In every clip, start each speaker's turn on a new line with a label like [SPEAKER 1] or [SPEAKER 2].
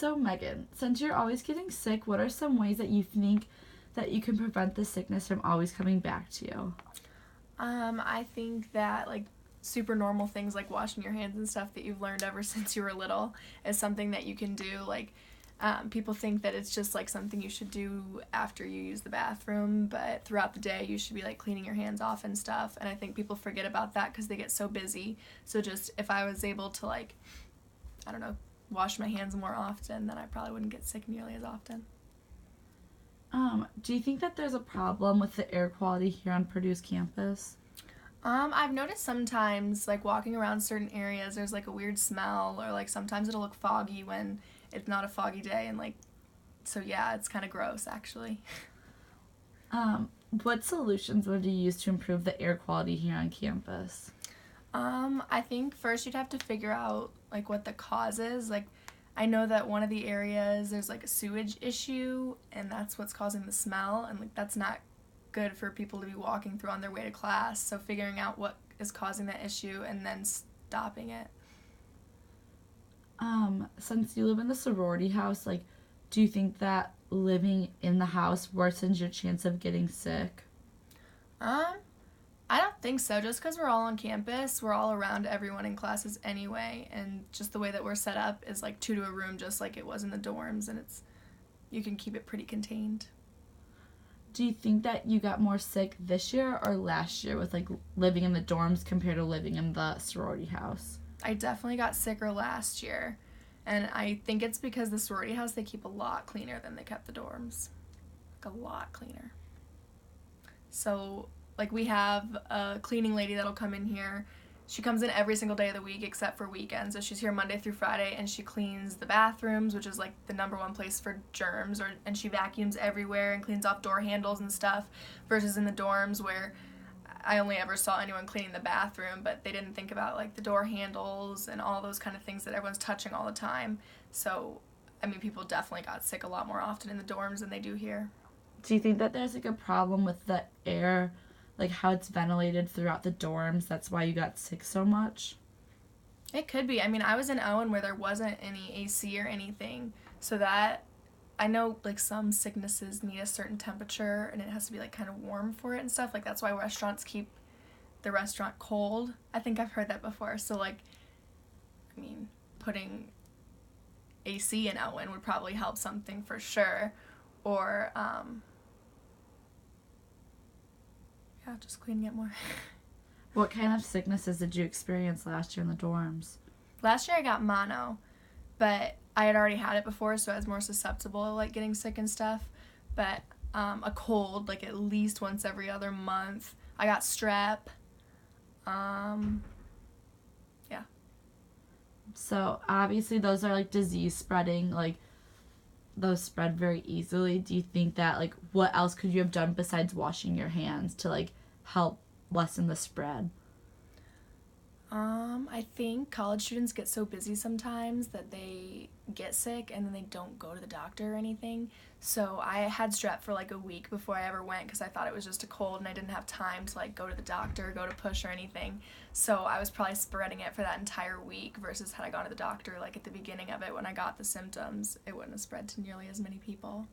[SPEAKER 1] So, Megan, since you're always getting sick, what are some ways that you think that you can prevent the sickness from always coming back to you?
[SPEAKER 2] I think that like super normal things like washing your hands and stuff that you've learned ever since you were little is something that you can do. People think that it's just like something you should do after you use the bathroom, but throughout the day you should be like cleaning your hands off and stuff. And I think people forget about that because they get so busy. So just if I was able to I don't know, wash my hands more often, then I probably wouldn't get sick nearly as often.
[SPEAKER 1] Do you think that there's a problem with the air quality here on Purdue's campus?
[SPEAKER 2] I've noticed sometimes, like walking around certain areas, there's like a weird smell, or like sometimes it'll look foggy when it's not a foggy day, and so yeah, it's kind of gross actually.
[SPEAKER 1] What solutions would you use to improve the air quality here on campus?
[SPEAKER 2] I think first you'd have to figure out like what the cause is. Like, I know that one of the areas there's like a sewage issue, and that's what's causing the smell, and like that's not good for people to be walking through on their way to class. So figuring out what is causing that issue and then stopping it.
[SPEAKER 1] Since you live in the sorority house, like, do you think that living in the house worsens your chance of getting sick?
[SPEAKER 2] Um, I don't think so. Just because we're all on campus, we're all around everyone in classes anyway, and just the way that we're set up is like two to a room, just like it was in the dorms, and you can keep it pretty contained.
[SPEAKER 1] Do you think that you got more sick this year or last year with like living in the dorms compared to living in the sorority house?
[SPEAKER 2] I definitely got sicker last year, and I think it's because the sorority house they keep a lot cleaner than they kept the dorms, like a lot cleaner. So like we have a cleaning lady that'll come in here. She comes in every single day of the week except for weekends. So she's here Monday through Friday, and she cleans the bathrooms, which is like the number one place for germs, and she vacuums everywhere and cleans off door handles and stuff, versus in the dorms where I only ever saw anyone cleaning the bathroom, but they didn't think about like the door handles and all those kind of things that everyone's touching all the time. So, I mean, people definitely got sick a lot more often in the dorms than they do here.
[SPEAKER 1] Do you think that there's like a problem with the air, like how it's ventilated throughout the dorms? That's why you got sick so much?
[SPEAKER 2] It could be. I mean, I was in Owen where there wasn't any AC or anything, so that I know like some sicknesses need a certain temperature and it has to be like kind of warm for it and stuff. Like that's why restaurants keep the restaurant cold. I think I've heard that before. So like, I mean, putting AC in Owen would probably help something for sure, or yeah, just cleaning it more.
[SPEAKER 1] What kind of sicknesses did you experience last year in the dorms?
[SPEAKER 2] Last year I got mono, but I had already had it before, so I was more susceptible to like getting sick and stuff. But a cold, like at least once every other month. I got strep. Yeah.
[SPEAKER 1] So obviously those are like disease spreading, like those spread very easily. Do you think that like what else could you have done besides washing your hands to like help lessen the spread?
[SPEAKER 2] I think college students get so busy sometimes that they get sick and then they don't go to the doctor or anything. So I had strep for like a week before I ever went because I thought it was just a cold and I didn't have time to like go to the doctor, go to push or anything. So I was probably spreading it for that entire week versus had I gone to the doctor like at the beginning of it when I got the symptoms, it wouldn't have spread to nearly as many people.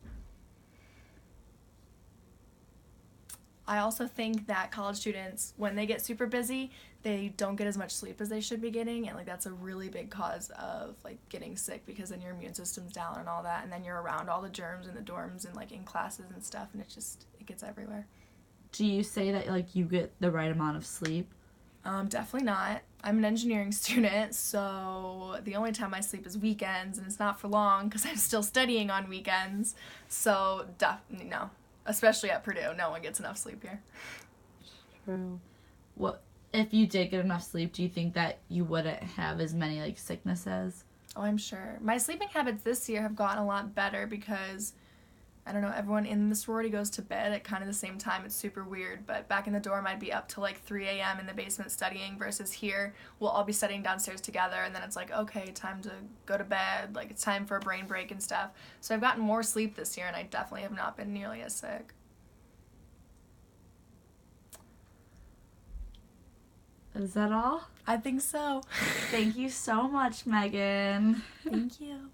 [SPEAKER 2] I also think that college students, when they get super busy, they don't get as much sleep as they should be getting, and like that's a really big cause of like getting sick because then your immune system's down and all that, and then you're around all the germs in the dorms and like in classes and stuff, and it gets everywhere.
[SPEAKER 1] Do you say that like you get the right amount of sleep?
[SPEAKER 2] Definitely not. I'm an engineering student, so the only time I sleep is weekends, and it's not for long because I'm still studying on weekends. So definitely no, especially at Purdue, no one gets enough sleep here.
[SPEAKER 1] True. What if you did get enough sleep, do you think that you wouldn't have as many like sicknesses?
[SPEAKER 2] Oh, I'm sure. My sleeping habits this year have gotten a lot better because, I don't know, everyone in the sorority goes to bed at kind of the same time. It's super weird, but back in the dorm, I'd be up till like 3 a.m. in the basement studying versus here, we'll all be studying downstairs together, and then it's like, okay, time to go to bed. Like, it's time for a brain break and stuff. So I've gotten more sleep this year, and I definitely have not been nearly as sick.
[SPEAKER 1] Is that all?
[SPEAKER 2] I think so.
[SPEAKER 1] Thank you so much, Megan.
[SPEAKER 2] Thank you.